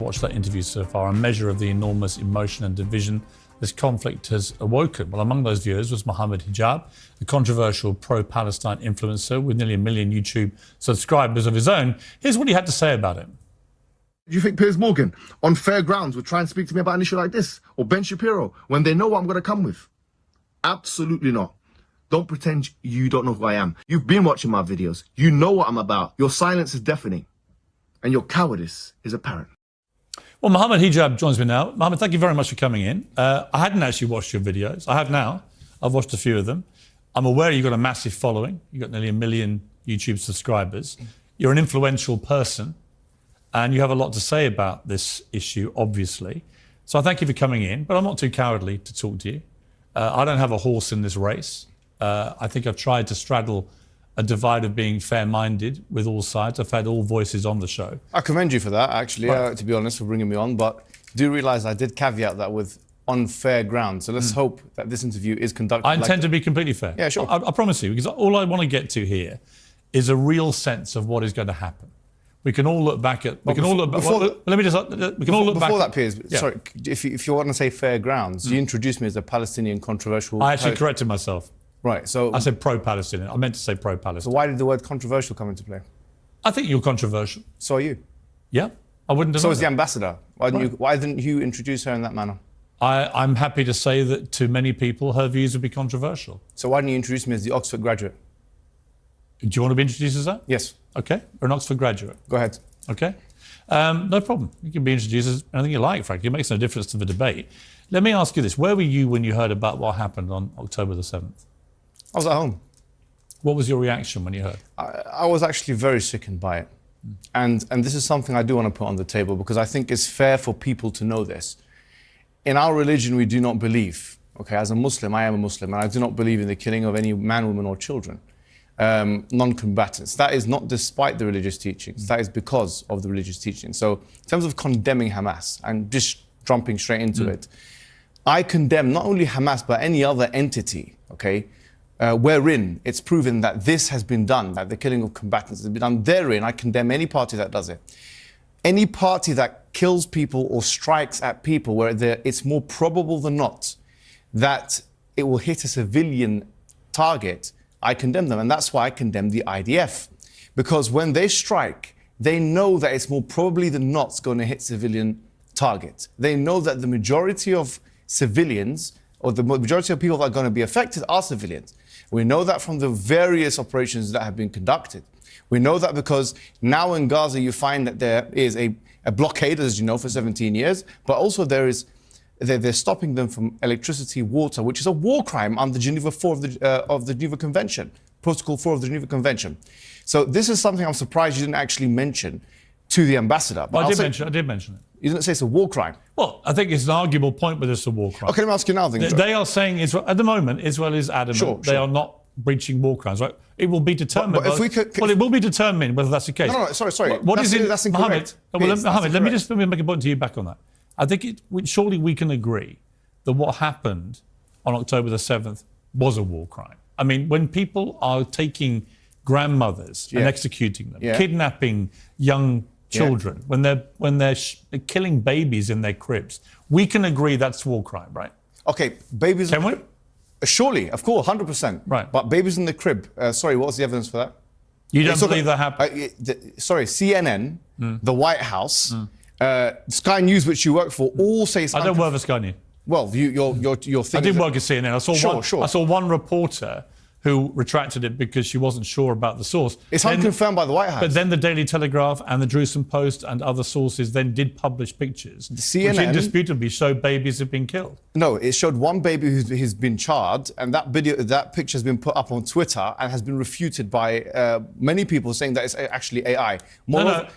Watch that interview so far, a measure of the enormous emotion and division this conflict has awoken. Well, among those viewers was Mohammed Hijab, the controversial pro-Palestine influencer with nearly 1 million YouTube subscribers of his own. Here's what he had to say about it. Do you think Piers Morgan, on fair grounds, would try and speak to me about an issue like this? Or Ben Shapiro, when they know what I'm going to come with? Absolutely not. Don't pretend you don't know who I am. You've been watching my videos. You know what I'm about. Your silence is deafening. And your cowardice is apparent. Well, Mohammed Hijab joins me now. Mohammed, thank you very much for coming in. I hadn't actually watched your videos. I have now. I've watched a few of them. I'm aware you've got a massive following. You've got nearly 1 million YouTube subscribers. You're an influential person, and you have a lot to say about this issue, obviously. So I thank you for coming in, but I'm not too cowardly to talk to you. I don't have a horse in this race. I think I've tried to straddle a divide of being fair-minded with all sides. I've had all voices on the show. I commend you for that, actually, Right. to be honest, for bringing me on. But do realise I did caveat that with on fair ground. So let's hope that this interview is conducted. I intend to be completely fair. Yeah, sure. I promise you, because all I want to get to here is a real sense of what is going to happen. We can all look back at. We can all look back. Let me just. We can all look back. Before that, Piers, Yeah. sorry, if you want to say fair grounds, you introduced me as a Palestinian controversial. I actually corrected myself. Right, so I said pro-Palestinian. I meant to say pro-Palestinian. so why did the word controversial come into play? I think you're controversial. So are you. Yeah, I wouldn't have. So is the ambassador. Why didn't you introduce her in that manner? I'm happy to say that to many people, her views would be controversial. So why didn't you introduce me as the Oxford graduate? Do you want to be introduced as that? Yes. Okay, or an Oxford graduate. Go ahead. Okay, no problem. You can be introduced as anything you like, frankly. It makes no difference to the debate. Let me ask you this. Where were you when you heard about what happened on October the 7th? I was at home. What was your reaction when you heard? I was actually very sickened by it. And this is something I do want to put on the table because I think it's fair for people to know this. In our religion, we do not believe, okay, as a Muslim, I am a Muslim, and I do not believe in the killing of any man, woman, or children, non-combatants. That is not despite the religious teachings. That is because of the religious teachings. So in terms of condemning Hamas and just jumping straight into it, I condemn not only Hamas, but any other entity, okay, wherein it's proven that this has been done, that the killing of combatants has been done. Therein, I condemn any party that does it. Any party that kills people or strikes at people where it's more probable than not that it will hit a civilian target, I condemn them. And that's why I condemn the IDF. Because when they strike, they know that it's more probably than not going to hit civilian targets. They know that the majority of civilians, or the majority of people that are going to be affected, are civilians. We know that from the various operations that have been conducted. We know that because now in Gaza you find that there is a blockade, as you know, for 17 years, but also they're stopping them from electricity, water, which is a war crime under Geneva 4 of the Geneva Convention, Protocol 4 of the Geneva Convention. So this is something I'm surprised you didn't actually mention to the ambassador. But I did mention it. You didn't say it's a war crime. Well, I think it's an arguable point whether it's a war crime. Okay, let me ask you now then. They are saying, Israel, at the moment, Israel is adamant they are not breaching war crimes, right? It will be determined. But if we could, well, it will be determined whether that's the case. No, sorry. What is it? That's incorrect. Mohammed, let me make a point to you back on that. I think surely we can agree that what happened on October the 7th was a war crime. I mean, when people are taking grandmothers and executing them, kidnapping young children, when they're killing babies in their cribs, we can agree that's war crime, right? Okay, babies. Can we? Surely, of course, 100%. Right. But babies in the crib. Sorry, what was the evidence for that? You don't believe that happened? Sorry, CNN, the White House, Sky News, which you work for, all say. I don't work for Sky News. Well, your thing. I did work at CNN. I saw one reporter who retracted it because she wasn't sure about the source. It's unconfirmed by the White House. But then the Daily Telegraph and the Jerusalem Post and other sources then did publish pictures, CNN, which indisputably show babies have been killed. No, it showed one baby who's been charred, and that picture has been put up on Twitter and has been refuted by many people saying that it's actually AI.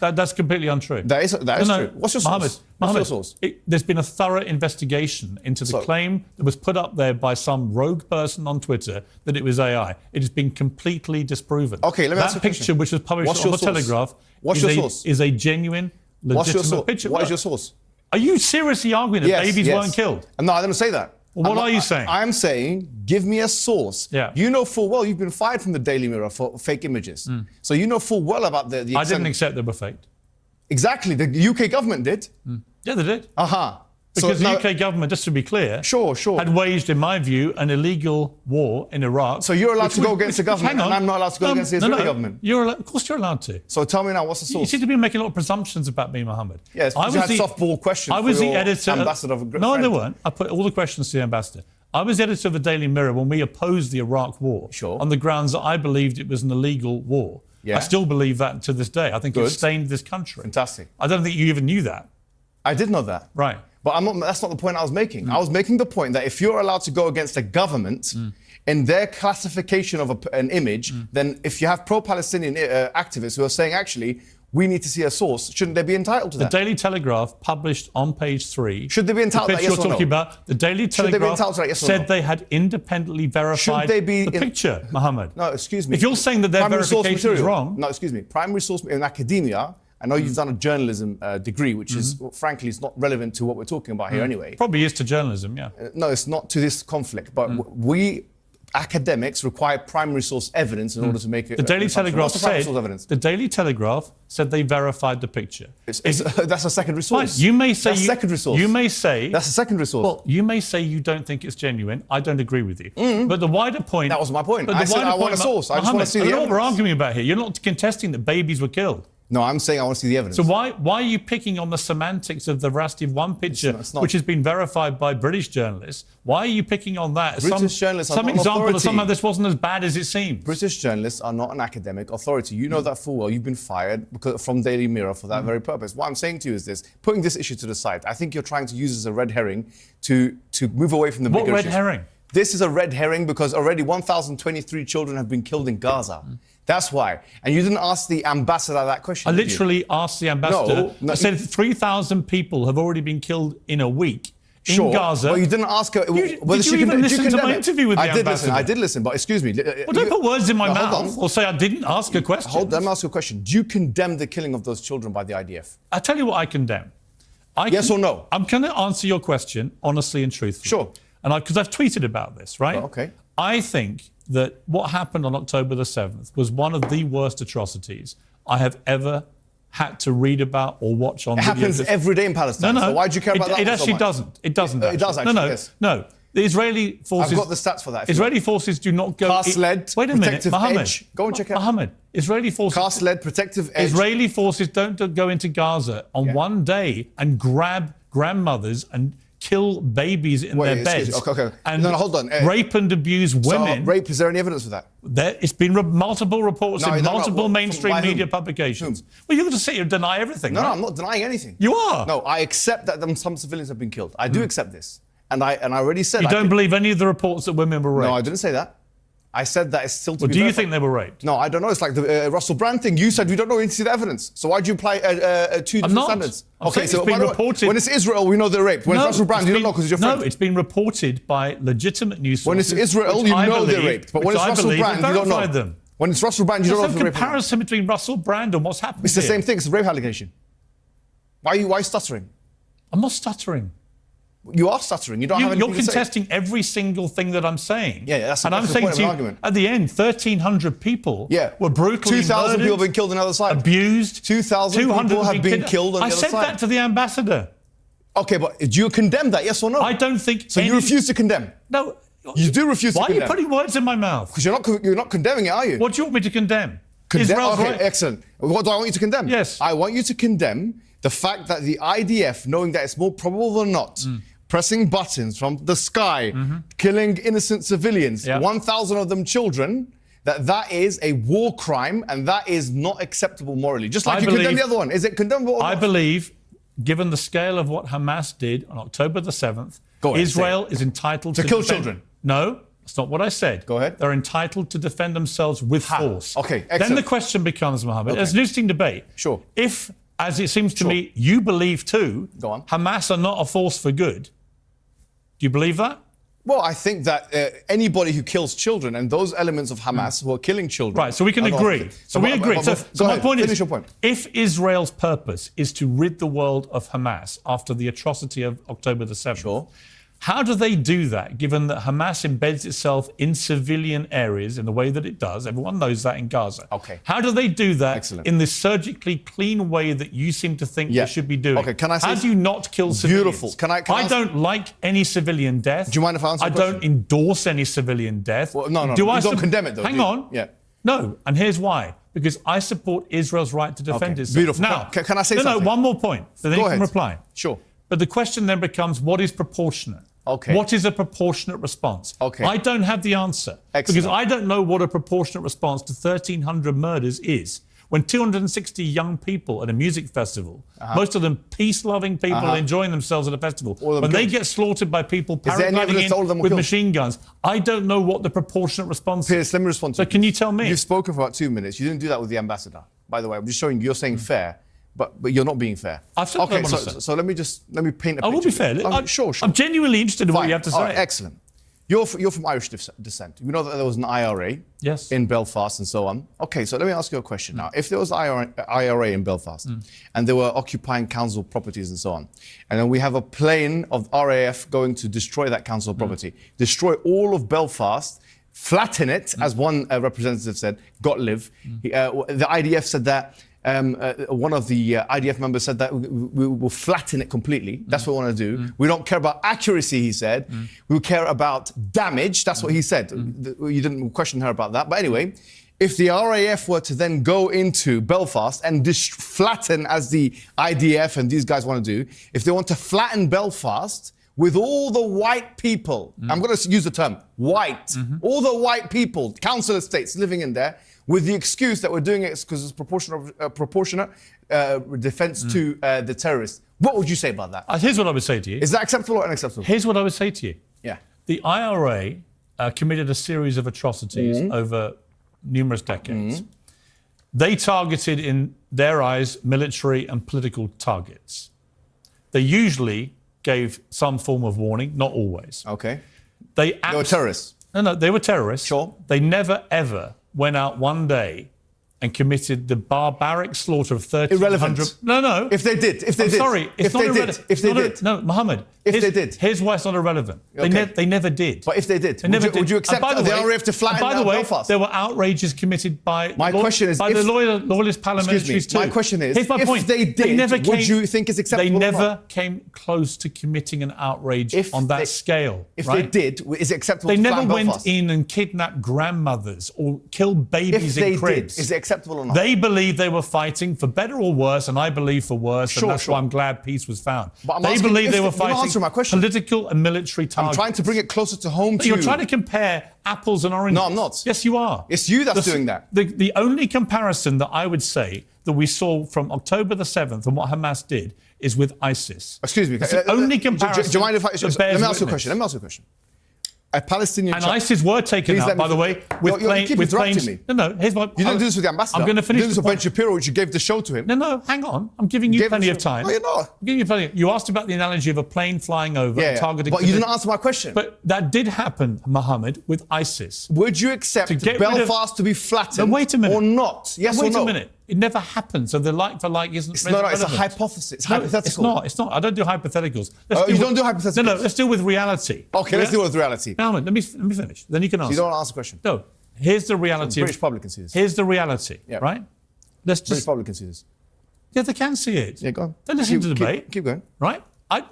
That's completely untrue. That is true. What's your source? Mohammed, there's been a thorough investigation into the claim that was put up there by some rogue person on Twitter that it was AI. It has been completely disproven. Okay, let me ask you a question. That picture, which was published on the Telegraph, is a genuine, legitimate picture. What is your source? Are you seriously arguing that babies weren't killed? No, I didn't say that. Well, what are you saying? I'm saying, give me a source. Yeah. You know full well you've been fired from the Daily Mirror for fake images. So you know full well about the I didn't accept they were faked. Exactly. The UK government did. Yeah, they did. Aha. Because the UK government, just to be clear, Sure. had waged, in my view, an illegal war in Iraq. So you're allowed to go against the government, hang on. and I'm not allowed to go against the Israeli government. Of course you're allowed to. So tell me now, what's the You source? seem to be making a lot of presumptions about me, Mohammed. Yes, because you had softball questions I was for the your editor. ambassador of a great No, friend. they weren't. I put all the questions to the ambassador. I was the editor of the Daily Mirror when we opposed the Iraq war on the grounds that I believed it was an illegal war. Yeah. I still believe that to this day. I think it stained this country. Fantastic. I don't think you even knew that. I did know that. Right. But that's not the point I was making. I was making the point that if you're allowed to go against a government in their classification of an image, then if you have pro-Palestinian activists who are saying, actually, we need to see a source, shouldn't they be entitled to that? The Daily Telegraph published on page 3. Should they be entitled to that, yes or no? You're talking about, the Daily Telegraph said they had independently verified the picture, Mohammed. No, excuse me. If you're saying that their verification is wrong... No, excuse me. Primary source in academia... I know you've done a journalism degree, which is, frankly, it's not relevant to what we're talking about here anyway. Probably is to journalism, yeah. No, it's not to this conflict. But we academics require primary source evidence in order to make it. The Daily Telegraph said. The Daily Telegraph said they verified the picture. That's a secondary source. You may say that's a secondary source. You may say that's a secondary source. Well, you may say you don't think it's genuine. I don't agree with you. But the wider point. That was my point. I said I want a source. I just want to see the evidence. I know what we're arguing about here. You're not contesting that babies were killed. No, I'm saying I want to see the evidence. So why are you picking on the semantics of the veracity of one picture, which has been verified by British journalists? Why are you picking on that? British journalists are some not an example authority. that somehow this wasn't as bad as it seems. British journalists are not an academic authority. You know that full well. You've been fired from Daily Mirror for that very purpose. What I'm saying to you is this: putting this issue to the side, I think you're trying to use it as a red herring to move away from the bigger issues. What red herring? This is a red herring because already 1,023 children have been killed in Gaza. That's why. And you didn't ask the ambassador that question. I literally asked the ambassador. No, I said 3,000 people have already been killed in a week in Gaza. Well, you didn't ask her whether did you even listen to my interview with the ambassador? I did listen, but excuse me. Well, don't put words in my mouth or say I didn't ask a question. Let me ask you a question. Do you condemn the killing of those children by the IDF? I'll tell you what I condemn. Yes or no? I'm going to answer your question honestly and truthfully. Sure. And because I've tweeted about this, right? Oh, okay. I think that what happened on October the 7th was one of the worst atrocities I have ever had to read about or watch on video. It happens every day in Palestine. No. So why do you care about that? It actually doesn't. It doesn't. It does actually. Yes. No. The Israeli forces. I've got the stats for that. Israeli forces do not go. Cast-led, Wait a minute, protective Mohammed. edge. Go and check it out. Mohammed. Israeli forces. Cast-led, protective edge. Israeli forces don't go into Gaza on one day and grab grandmothers and kill babies in their beds. Okay. And no, hold on. Rape and abuse women. So, rape, is there any evidence for that? It's been multiple reports in multiple mainstream media publications. Well, you're going to sit here and deny everything. No, right? I'm not denying anything. You are. No, I accept that some civilians have been killed. I do accept this. And I already said... You don't believe any of the reports that women were raped? No, I didn't say that. I said that it's still to be do you verified. think they were raped? No, I don't know. It's like the Russell Brand thing. You said we don't know any the evidence. So why do you apply two different standards? Okay, so it's been reported. When it's Israel, we know they're raped. When it's Russell Brand, you don't know because you're friend. No, it's been reported by legitimate news sources. When it's Israel, you know they're raped. But when it's Russell Brand, you don't know. Them. When it's Russell Brand, you don't know if they're raped. There's no comparison between Russell Brand and what's happened. It's the same thing. It's a rape allegation. Why are you stuttering? I'm not stuttering. You are stuttering. You don't have anything You're contesting every single thing that I'm saying. Yeah, that's and I'm saying to you, at the end, 1,300 people were brutally 2,000 people have been killed on the other side. Abused. 2,000 people have been killed on the other side. I said that to the ambassador. Okay, but do you condemn that, yes or no? I don't think... So you refuse to condemn? No. You do refuse to condemn? Why are you putting words in my mouth? Because you're not condemning it, are you? What do you want me to condemn? Okay, excellent. What do I want you to condemn? Yes. I want you to condemn the fact that the IDF, knowing that it's more probable than not, pressing buttons from the sky, killing innocent civilians, 1,000 of them children, that is a war crime and that is not acceptable morally. Just like you condemn the other one. Is it condemnable or not? I believe, given the scale of what Hamas did on October the 7th, Israel is entitled to kill children. No, that's not what I said. Go ahead. They're entitled to defend themselves with force. Okay, excellent. Then the question becomes, Mohammed, it's an interesting debate. Sure. If, as it seems to me, you believe too, Go on. Hamas are not a force for good, do you believe that? Well, I think that anybody who kills children and those elements of Hamas who are killing children... Right, so we can agree. So we agree. So my point is, if Israel's purpose is to rid the world of Hamas after the atrocity of October the 7th, How do they do that, given that Hamas embeds itself in civilian areas in the way that it does? Everyone knows that in Gaza. Okay. How do they do that Excellent. in this surgically clean way that you seem to think they should be doing? Okay, can I say... How do you not kill civilians? Beautiful. I don't like any civilian death. Do you mind if I answer the question? I don't endorse any civilian death. Well, no. Do you I don't condemn it, though. Hang on. Yeah. No, and here's why. Because I support Israel's right to defend itself. Beautiful. Now, can I say something? No, one more point. So then you can reply. Sure. But the question then becomes, what is proportionate? Okay. What is a proportionate response? Okay. I don't have the answer. Excellent. Because I don't know what a proportionate response to 1,300 murders is. When 260 young people at a music festival, most of them peace-loving people enjoying themselves at a festival, when they get slaughtered by people paragliding in with machine guns, I don't know what the proportionate response is. Piers, let me respond to you. So can you tell me? You've spoken for about 2 minutes. You didn't do that with the ambassador. By the way, I'm just showing you, you're saying fair, but you're not being fair. I've said okay, what I want to say. So let me paint a picture. I will be fair. Sure. I'm genuinely interested in what you have to say. Right, excellent. You're from Irish descent. You know that there was an IRA in Belfast and so on. Okay, so let me ask you a question now. If there was IRA in Belfast and they were occupying council properties and so on, and then we have a plane of RAF going to destroy that council property, destroy all of Belfast, flatten it, as one representative said, Gottlieb. The IDF said that. One of the IDF members said that we will flatten it completely. That's what we want to do. We don't care about accuracy, he said. We care about damage. That's what he said. You didn't question her about that. But anyway, if the RAF were to then go into Belfast and flatten, as the IDF and these guys want to do, if they want to flatten Belfast with all the white people, I'm going to use the term white, all the white people, council estates living in there, with the excuse that we're doing it because it's proportionate defense to the terrorists. What would you say about that? Here's what I would say to you. Is that acceptable or unacceptable? Here's what I would say to you. Yeah. The IRA committed a series of atrocities over numerous decades. They targeted, in their eyes, military and political targets. They usually gave some form of warning, not always. Okay. They were terrorists. No, they were terrorists. Sure. They never, ever went out one day and committed the barbaric slaughter of 1,300... Irrelevant. No. If they did. Sorry, it's not irrelevant. If they did. No, Mohammed. If they did. Here's why it's not irrelevant. Okay. They never did. But if they did, would you accept the RAF to flatten Belfast? There were outrages committed by the loyalist paramilitaries too. My question is, here's my point. If they did, would you think it's acceptable? They never came close to committing an outrage on that scale. If they did, is it acceptable they to never flatten went Belfast? in and kidnapped grandmothers or killed babies in cribs. Is it acceptable or not? They believe they were fighting for better or worse, and I believe for worse, and that's why I'm glad peace was found. They believe they were fighting political and military targets. I'm trying to bring it closer to home to you. You're trying to compare apples and oranges. No, I'm not. Yes, you are. It's you that's doing that. The only comparison that I would say that we saw from October the 7th and what Hamas did is with ISIS. Excuse me. It's the only comparison. Do you mind if let me ask you a question. A Palestinian... And ISIS were taken out, by the way, with planes... Me. No, here's what... You didn't do this with the ambassador. I'm going to finish. You did this with Ben Shapiro, which you gave the show to him. No, hang on. I'm giving you plenty of time. No, you're not. I'm giving you plenty. You asked about the analogy of a plane flying over and targeting... But you didn't answer my question. But that did happen, Mohammed, with ISIS. Would you accept Belfast to be flattened or not? Yes or no? Wait a minute. It never happened, so the like for like isn't relevant. It's a hypothesis. It's hypothetical. It's not. I don't do hypotheticals. You don't do hypotheticals? No, let's deal with reality. Okay, let's deal with reality. Mohammed, let me finish. Then you can answer. So you don't want to answer the question? No. Here's the reality. British public can see this. Here's the reality, right? British public can see this. Yeah, they can see it. Yeah, go on. They listen to the debate. Keep going. Right?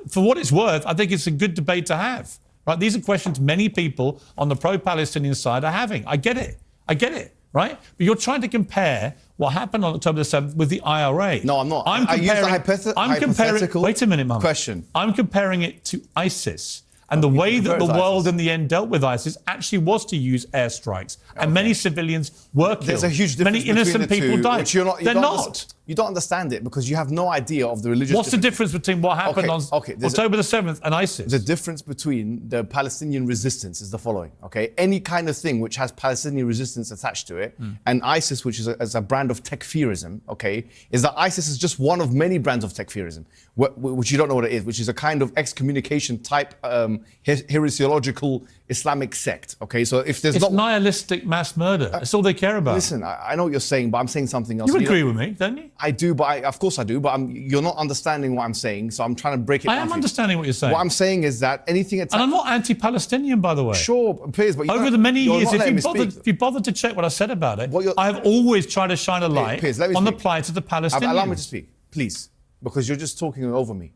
For what it's worth, I think it's a good debate to have. Right? These are questions many people on the pro-Palestinian side are having. I get it. Right? But you're trying to compare what happened on October the 7th with the IRA. No, I'm not. I used the hypothetical wait a minute, Mohammed. question. I'm comparing it to ISIS. And the way that the world in the end dealt with ISIS actually was to use airstrikes. And many civilians were killed. There's a huge difference many innocent people died. They're not. You don't understand it because you have no idea of the religious... What's the difference between what happened on October the 7th and ISIS? The difference between the Palestinian resistance is the following, okay? Any kind of thing which has Palestinian resistance attached to it, and ISIS, which is a brand of tekfirism, okay, is that ISIS is just one of many brands of tekfirism, which you don't know what it is, which is a kind of excommunication type heresiological Islamic sect, okay? So if there's it's nihilistic mass murder. That's all they care about. Listen, I know what you're saying, but I'm saying something else. You agree with me, don't you? I do, but of course I do, but you're not understanding what I'm saying, so I'm trying to break it down. I am understanding what you're saying. What I'm saying is that anything... And I'm not anti-Palestinian, by the way. Sure, Piers, but... Over the many years, if you bothered to check what I said about it, I have always tried to shine a light Piers, on the plight of the Palestinians. Allow me to speak, please, because you're just talking over me.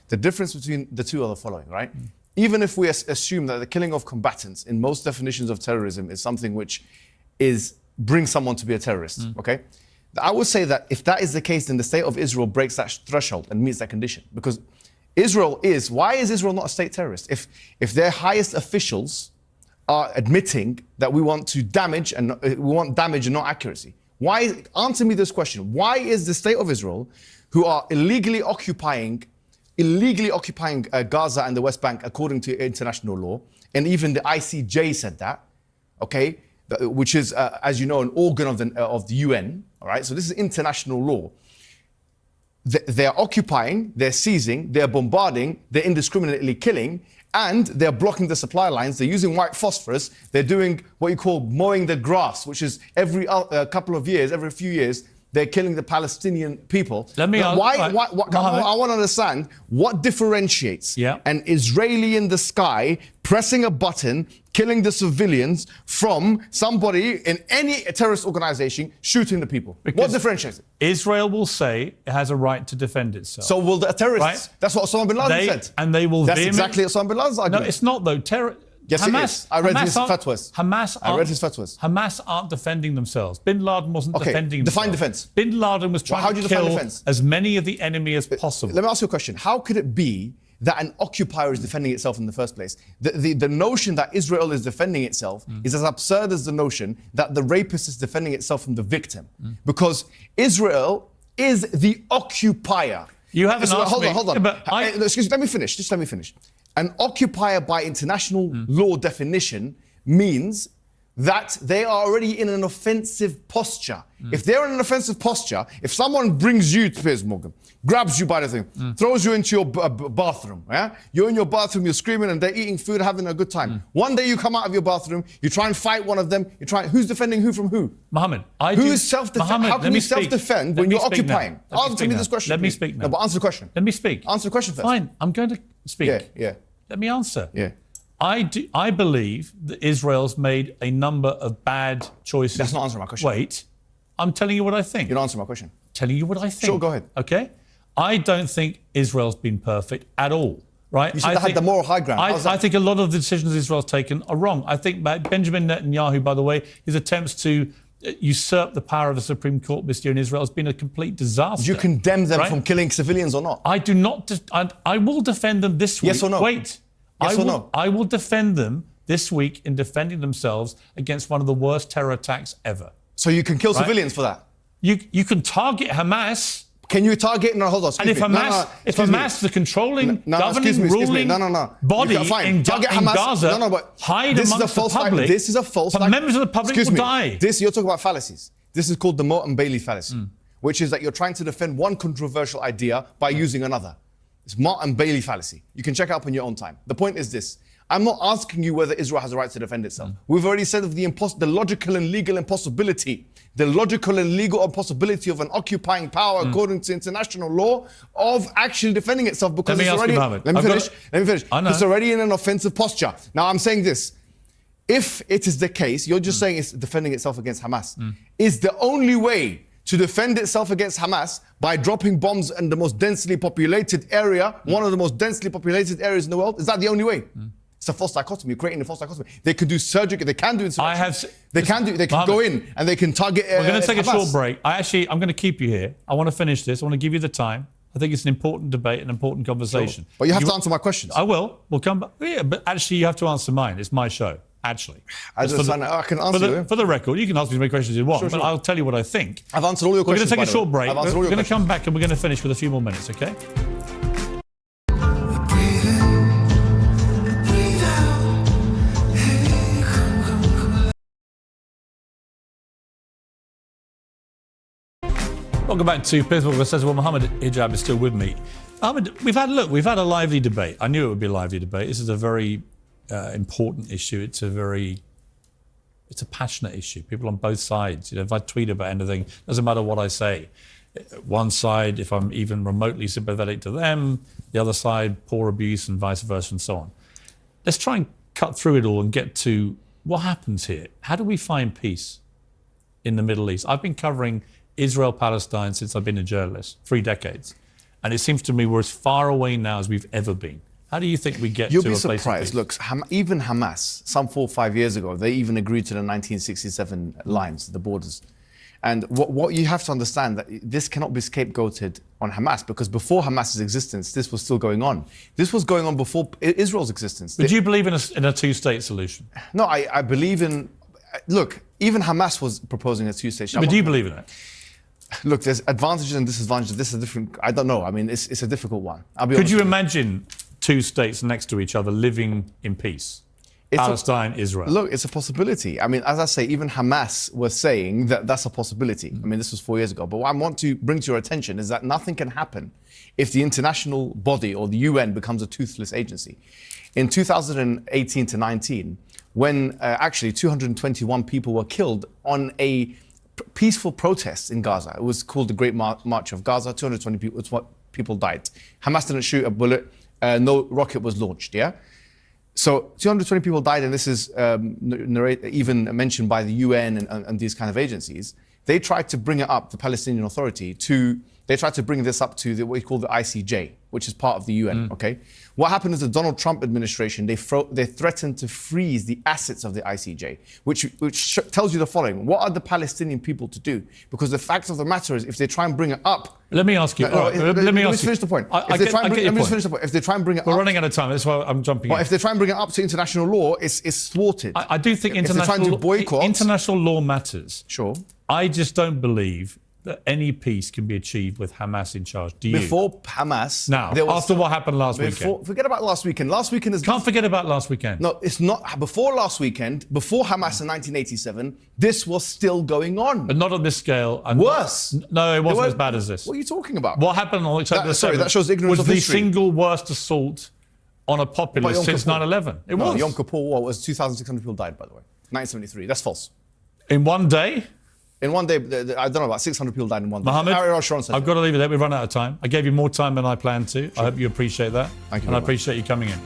The difference between the two are the following, right? Even if we assume that the killing of combatants in most definitions of terrorism is something which brings someone to be a terrorist, okay? I would say that if that is the case, then the state of Israel breaks that threshold and meets that condition. Because why is Israel not a state terrorist? If their highest officials are admitting that we want damage and not accuracy. Answer me this question. Why is the state of Israel, who are illegally occupying Gaza and the West Bank according to international law, and even the ICJ said that, okay, which is, as you know, an organ of the UN, all right? So this is international law. They're occupying, they're seizing, they're bombarding, they're indiscriminately killing, and they're blocking the supply lines. They're using white phosphorus. They're doing what you call mowing the grass, which is every few years, they're killing the Palestinian people. I want to understand what differentiates an Israeli in the sky pressing a button, killing the civilians, from somebody in any terrorist organization shooting the people. What differentiates it? Israel will say it has a right to defend itself. So will the terrorists? Right? That's what Osama bin Laden said. And they will. That's exactly Osama bin Laden's argument. No, it's not though. Yes, Hamas, it is. I read his fatwas. Hamas aren't defending themselves. Bin Laden wasn't defending himself. Define defense. Bin Laden was trying to kill as many of the enemy as possible. Let me ask you a question. How could it be that an occupier is defending itself in the first place? The notion that Israel is defending itself is as absurd as the notion that the rapist is defending itself from the victim. Because Israel is the occupier. You haven't asked me. Hold on. Excuse me, let me finish. Just let me finish. An occupier by international law definition means that they are already in an offensive posture. If they're in an offensive posture, if someone brings you to Piers Morgan, grabs you by the thing, throws you into your bathroom, you're in your bathroom, you're screaming and they're eating food, having a good time. One day you come out of your bathroom, you try and fight one of them, who's defending who from who? Mohammed, how can you self-defend when you're occupying? Answer me this question. Let me speak now. No, but answer the question. Let me speak. Answer the question first. Fine, I'm going to speak. Yeah. Let me answer. Yeah. I believe that Israel's made a number of bad choices. That's not answering my question. Wait, I'm telling you what I think. You're not answering my question. Telling you what I think. Sure, go ahead. Okay? I don't think Israel's been perfect at all, right? You should have had the moral high ground. I think a lot of the decisions Israel's taken are wrong. I think Benjamin Netanyahu, by the way, his attempts to usurp the power of the Supreme Court this year in Israel has been a complete disaster. Do you condemn them from killing civilians or not? I do not. I will defend them this week. Yes or no? Wait. Yes or no? I will defend them this week in defending themselves against one of the worst terror attacks ever. So you can kill civilians for that? You can target Hamas. Can you target? No, hold on. And if Hamas, the controlling, governing, ruling body in Gaza, hide amongst the public, this is a false. Members of the public will die. You're talking about fallacies. This is called the Moat and Bailey fallacy, which is that you're trying to defend one controversial idea by using another. It's Moat and Bailey fallacy. You can check it up on your own time. The point is this. I'm not asking you whether Israel has a right to defend itself. We've already said of the logical and legal impossibility. The logical and legal impossibility of an occupying power, according to international law, of actually defending itself because it's already... Let me finish. It's already in an offensive posture. Now, I'm saying this. If it is the case, you're just saying it's defending itself against Hamas. Is the only way to defend itself against Hamas by dropping bombs in the most densely populated area, one of the most densely populated areas in the world? Is that the only way? It's a false dichotomy. You're creating a false dichotomy. They can do surgery. They can do insurrection. They can go in and they can target. We're going to take Hamas. a short break. I'm going to keep you here. I want to finish this. I want to give you the time. I think it's an important debate, an important conversation. Sure. But you have to answer my questions. I will. We'll come back. Yeah, but actually, you have to answer mine. It's my show. Actually, I can answer for the record. You can ask me as many questions as you want, but I'll tell you what I think. I've answered all your questions. We're going to take a short break. We're going to come back and we're going to finish with a few more minutes. Okay. Welcome back to Piers Morgan says, well, Mohammed Hijab is still with me. Mohammed, we've had a lively debate. I knew it would be a lively debate. This is a very important issue. It's a passionate issue. People on both sides. If I tweet about anything, doesn't matter what I say. One side, if I'm even remotely sympathetic to them, the other side, poor abuse and vice versa and so on. Let's try and cut through it all and get to what happens here. How do we find peace in the Middle East? I've been covering Israel-Palestine since I've been a journalist, 3 decades. And it seems to me we're as far away now as we've ever been. How do you think we get You'll to a be place of surprised. peace? Look, even Hamas, some 4 or 5 years ago, they even agreed to the 1967 lines, the borders. And what you have to understand, that this cannot be scapegoated on Hamas, because before Hamas's existence, this was still going on. This was going on before Israel's existence. But do you believe in a two-state solution? No, I believe in... Look, even Hamas was proposing a two-state solution. But do you believe in it? Look, there's advantages and disadvantages. This is a different... I don't know. I mean, it's a difficult one. I'll be honest Could you with imagine 2 states next to each other living in peace? Palestine, Israel. Look, it's a possibility. I mean, as I say, even Hamas was saying that that's a possibility. I mean, this was 4 years ago. But what I want to bring to your attention is that nothing can happen if the international body or the UN becomes a toothless agency. In 2018 to 19, when actually 221 people were killed on a peaceful protest in Gaza. It was called the Great March of Gaza. 220 people died. Hamas didn't shoot a bullet. No rocket was launched, yeah? So 220 people died, and this is even mentioned by the UN and these kind of agencies. They tried to bring it up, the Palestinian Authority, they tried to bring this up to what we call the ICJ, which is part of the UN, okay? What happened is the Donald Trump administration, they threatened to freeze the assets of the ICJ, which tells you the following. What are the Palestinian people to do? Because the fact of the matter is, if they try and bring it up... Let me ask you. Let me finish the point. Let me just finish the point. If they try and bring it up... We're running out of time. That's why I'm jumping in. If they try and bring it up to international law, it's thwarted. I do think international law matters. Sure. I just don't believe that any peace can be achieved with Hamas in charge. Do you? Before Hamas... Now, after what happened last weekend. Forget about last weekend. Last weekend is... Can't forget about last weekend. No, it's not. Before last weekend, before Hamas in 1987, this was still going on. But not on this scale. And worse. No, it wasn't as bad as this. What are you talking about? What happened on October 7th that shows ignorance was of the history. single worst assault on a populace since 9/11. It was. Yom Kippur War was 2,600 people died, by the way. 1973. That's false. In one day? In one day, I don't know, about 600 people died in one day. Mohammed, I've got to leave it there. We've run out of time. I gave you more time than I planned to. I hope you appreciate that. Thank you. And I appreciate you coming in.